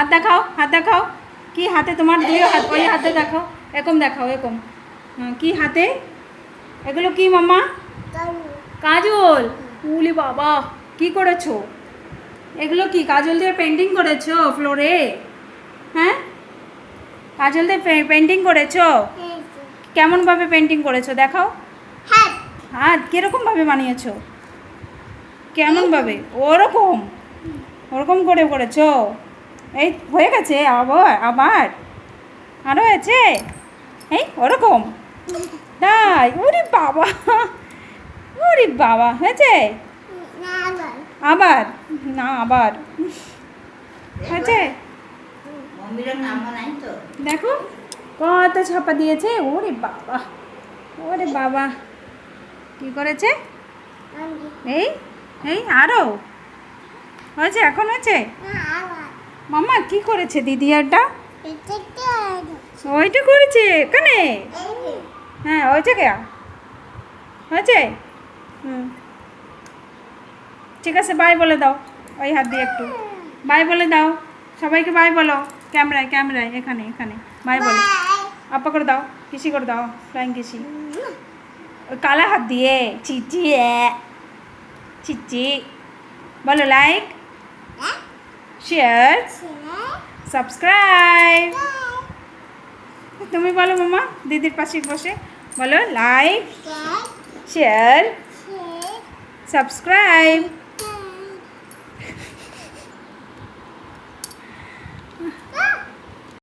হাত দেখাও, হাত দেখাও। কি হাতে তোমার? দুইও হাত, ওই হাতে দেখাও, এরকম দেখাও, এরকম। কি হাতে এগুলো? কি মাম্মা? কাজল। উলি বাবা, কি করেছো এগুলো? কি কাজল দিয়ে পেন্টিং করেছো ফ্লোরে? হ্যাঁ, কাজল দিয়ে পেন্টিং করেছো? কেমনভাবে পেন্টিং করেছো দেখাও। হাত কীরকমভাবে বানিয়েছো? কেমনভাবে? ওরকম, ওরকম করে করেছো? এই হয়ে গেছে? আবার আবার আরও হয়েছে? এই ওরকম? তাই? ওরে বাবা, ওরে বাবা, হয়েছে? আবার না, আবার হয়েছে? দেখো কত ছাপা দিয়েছে। ওরে বাবা, ওরে বাবা, কি করেছে? এই এই আরও হয়েছে? এখন হয়েছে? মাম্মা কি করেছে দিদি? আরটা ওইটা করেছে এখানে। হ্যাঁ হয়েছে কে? হয়েছে? হুম, ঠিক আছে, বাই বলে দাও। ওই হাত দিয়ে একটু বাই বলে দাও। সবাইকে বাই বলো। ক্যামেরায়, ক্যামেরায়, এখানে এখানে বাই বলো। আপা করে দাও, কিসি করে দাও, ফ্লাইং কিসি। ওই কালা হাত দিয়ে চিচি, চিচি বলো। Like, share, subscribe. তুমি বলো মামা, দিদির পাশে বসে বলো। Like, share, subscribe.